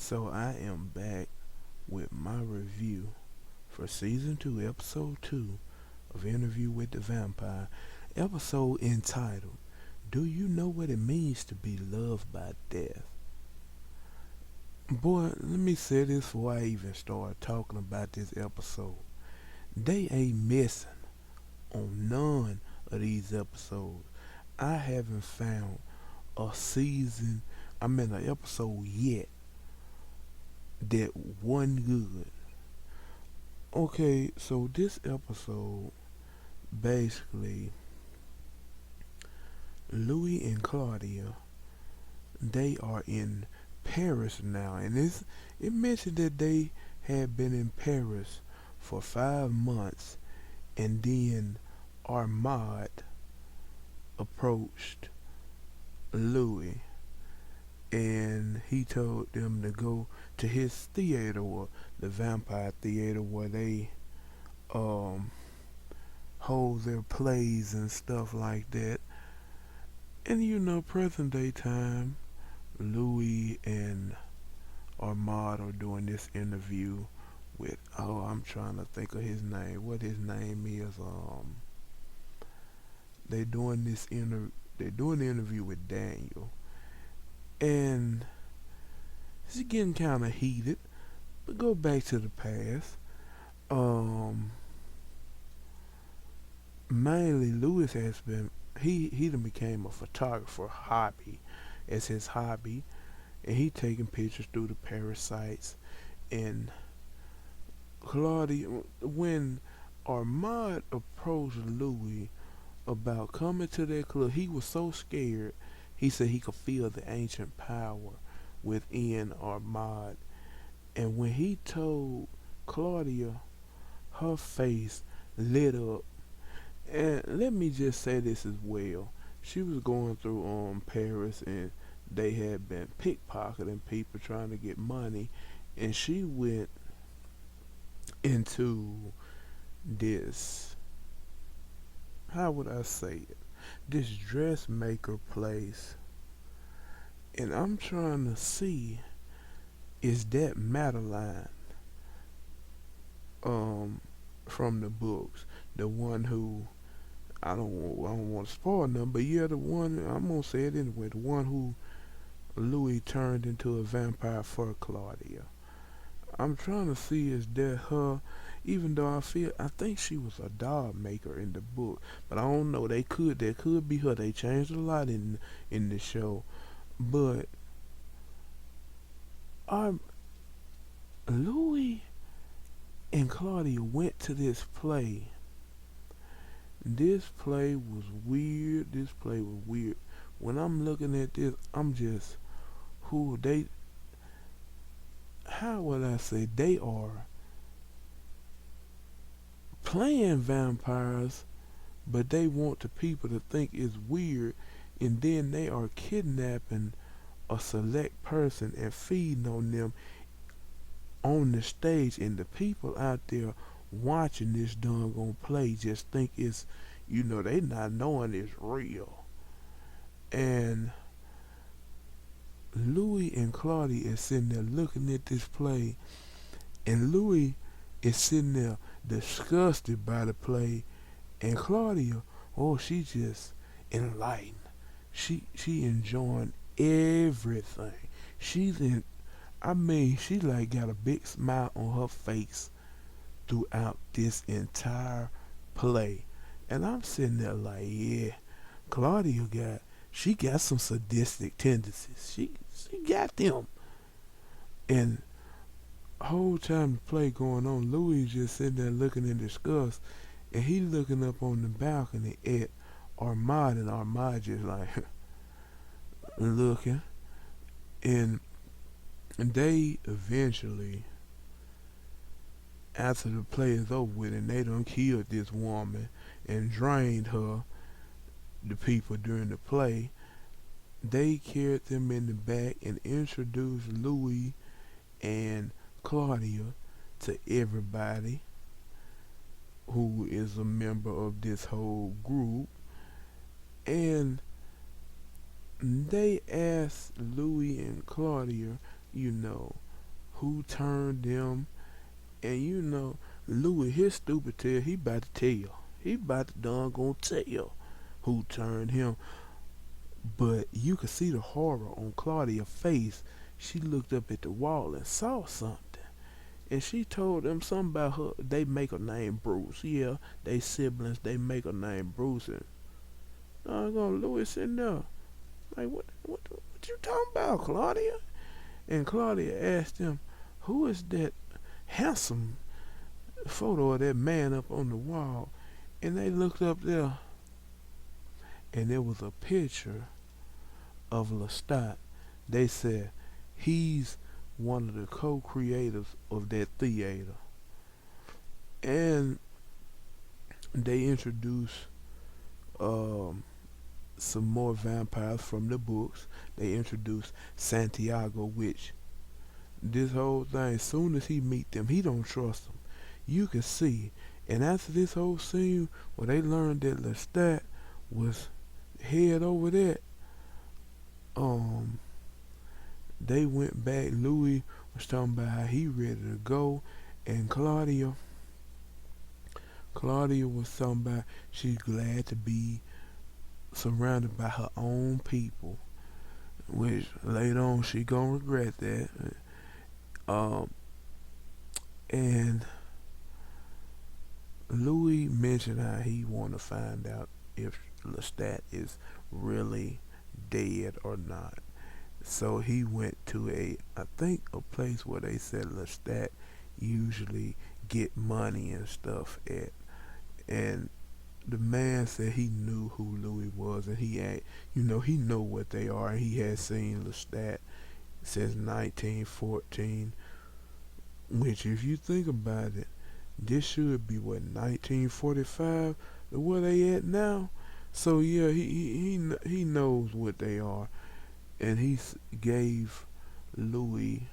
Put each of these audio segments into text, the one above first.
So I am back with my review for season 2, episode 2 of Interview with the Vampire, episode entitled, Do You Know What It Means to Be Loved by Death? Boy, let me say this before I even start talking about this episode. They ain't missing on none of these episodes. I haven't found a season, an episode yet that wasn't good. Okay, so this episode basically Louis and Claudia they are in Paris now, and it mentioned that they had been in Paris for 5 months, and then Armand approached Louis, and he told them to go to his theater, or the vampire theater, where they um hold their plays and stuff like that. And present day time, Louis and Armand are doing this interview with I'm trying to think of his name. What his name is. They doing this they're doing the interview with Daniel. And it's getting kinda heated. But go back to the past. Um Mainly Lewis has been he done became a photographer hobby as his hobby, and he taking pictures through the parasites. And Claudia, when Armand approached Louis about coming to that club, he was so scared. He said he could feel the ancient power within Armand. And when he told Claudia, her face lit up. And let me just say this as well. She was going through Paris, and they had been pickpocketing people trying to get money, and she went into this, how would I say it, this dressmaker place. And I'm trying to see, is that Madeline um from the books, the one who, I don't want to spoil nothing, but yeah, the one, I'm gonna say it anyway, the one who Louis turned into a vampire for Claudia. I'm trying to see, is that her, even though I think she was a doll maker in the book, but I don't know. That could be her. They changed a lot in the show, but our Louis and Claudia went to this play. This play was weird. This play was weird. When I'm looking at this, I'm just, who they, how would I say, they are playing vampires, but they want the people to think it's weird, and then they are kidnapping a select person and feeding on them on the stage, and the people out there watching this doggone play just think it's, they not knowing it's real. And Louis and Claudia is sitting there looking at this play, and Louis is sitting there disgusted by the play, and Claudia, oh, she just enlightened. She enjoying everything. She's in. She like got a big smile on her face throughout this entire play, and I'm sitting there like, yeah, Claudia she got some sadistic tendencies. She got them, and whole time the play going on, Louis just sitting there looking in disgust, and he looking up on the balcony at Armand, and Armand just like looking, and they eventually, after the play is over with, and they done killed this woman and drained her, the people during the play, they carried them in the back and introduced Louis and Claudia to everybody who is a member of this whole group. And they asked Louis and Claudia, you know, who turned them. And Louis, his stupid tail, he about to tell. He about to done gonna tell who turned him. But you could see the horror on Claudia's face. She looked up at the wall and saw something. And she told them something about her. They make her name Bruce. Yeah, they siblings. They make her name Bruce. And doggone Louis sitting there like, what you talking about, Claudia? And Claudia asked him, who is that handsome photo of that man up on the wall? And they looked up there, and there was a picture of Lestat. They said he's one of the co-creators of that theater. And they introduced some more vampires from the books. They introduced Santiago, which this whole thing, as soon as he meet them, he don't trust them. You can see. And after this whole scene where they learned that Lestat was head over that, they went back. Louis was talking about how he ready to go, and Claudia was talking about she's glad to be surrounded by her own people, which later on she gonna regret that. And Louis mentioned how he want to find out if Lestat is really dead or not. So he went to I think a place where they said Lestat usually get money and stuff at. And the man said he knew who Louis was, and he know what they are, and he had seen Lestat since 1914, which, if you think about it, this should be 1945 to where they at now. So yeah, he knows what they are, and he gave Louis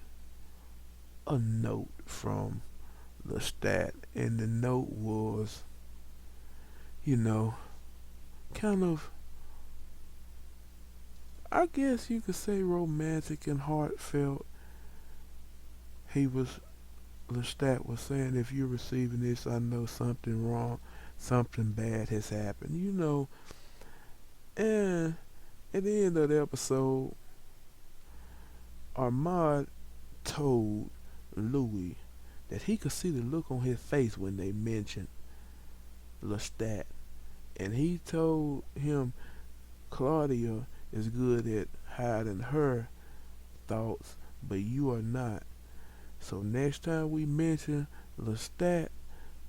a note from Lestat, and the note was, kind of, I guess you could say, romantic and heartfelt. Lestat was saying, if you're receiving this, I know something wrong, something bad has happened, And at the end of the episode, Armand told Louis that he could see the look on his face when they mentioned Lestat. And he told him Claudia is good at hiding her thoughts, but you are not. So next time we mention Lestat,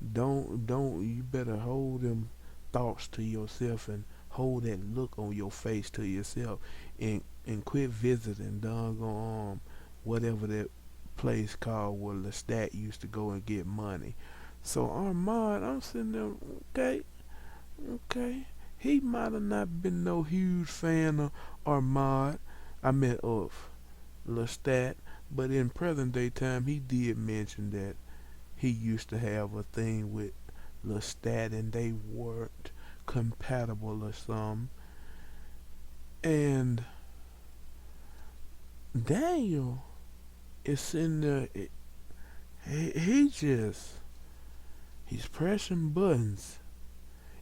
you better hold them thoughts to yourself and hold that look on your face to yourself, and quit visiting doggone whatever that place called where Lestat used to go and get money. So Armand, I'm sitting there, okay. He might have not been no huge fan of Armand. I meant of Lestat, but in present day time, he did mention that he used to have a thing with Lestat, and they weren't compatible or something. And Daniel is sitting there. He's pressing buttons,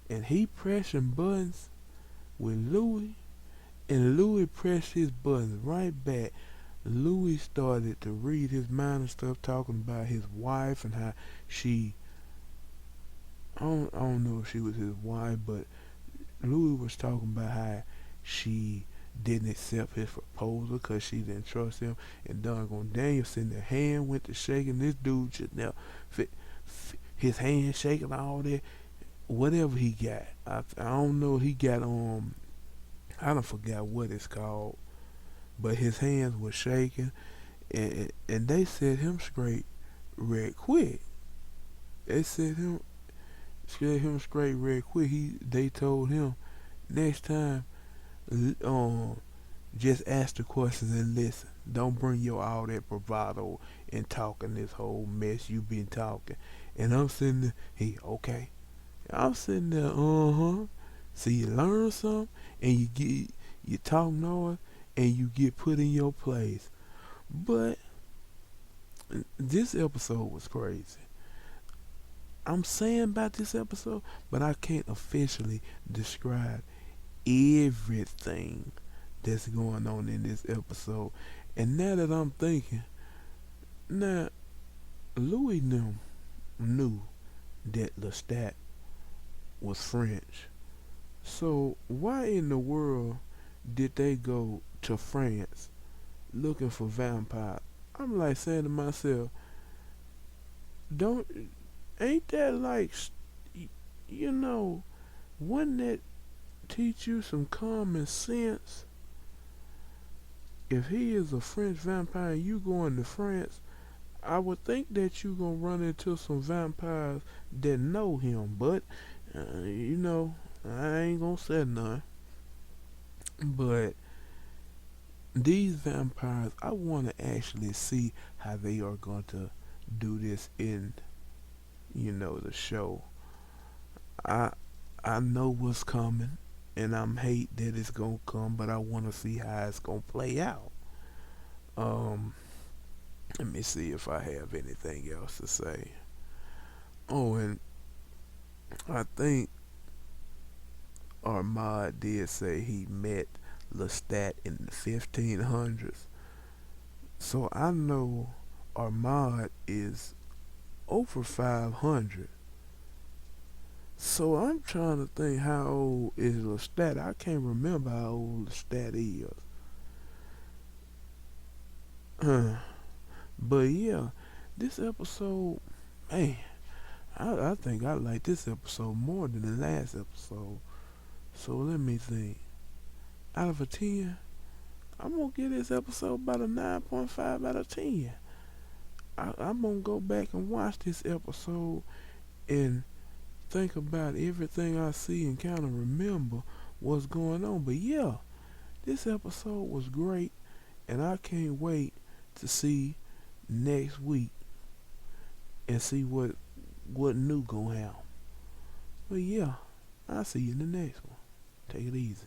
and he pressing buttons with Louis, and Louis pressed his buttons right back. Louis started to read his mind and stuff, talking about his wife and how she, I don't know if she was his wife, but Louis was talking about how she didn't accept his proposal because she didn't trust him. And doggone Daniel sitting there, hand went to shaking. This dude just now, his hand shaking, all that, whatever he got. I don't know. He got I don't forgot what it's called, but his hands were shaking, and they set him straight real quick. They set him straight real quick. They told him next time, just ask the questions and listen. Don't bring your all that bravado and talking this whole mess you been talking. And I'm sitting there, okay. I'm sitting there, So you learn something, and you talk noise, and you get put in your place. But This episode was crazy. I'm saying about this episode, but I can't officially describe everything that's going on in this episode. And now that I'm thinking, now Louis knew that Lestat was French. So why in the world did they go to France looking for vampires? I'm like saying to myself, don't ain't that like you know, wouldn't that teach you some common sense? If he is a French vampire and you going to France, I would think that you gonna run into some vampires that know him, but I ain't gonna say none. But these vampires, I want to actually see how they are going to do this in, the show. I I know what's coming, and I'm hate that it's gonna come, but I want to see how it's gonna play out. Um, Let me see if I have anything else to say. Oh, and I think Armad did say he met Lestat in the 1500s. So I know Armad is over 500. So I'm trying to think how old is Lestat. I can't remember how old Lestat is. But yeah, this episode, man, I think I like this episode more than the last episode. So let me think. Out of a 10, I'm gonna give this episode about a 9.5 out of 10. I'm gonna go back and watch this episode and think about everything I see and kind of remember what's going on. But yeah, this episode was great, and I can't wait to see next week and see what new gonna happen. But yeah, I'll see you in the next one. Take it easy.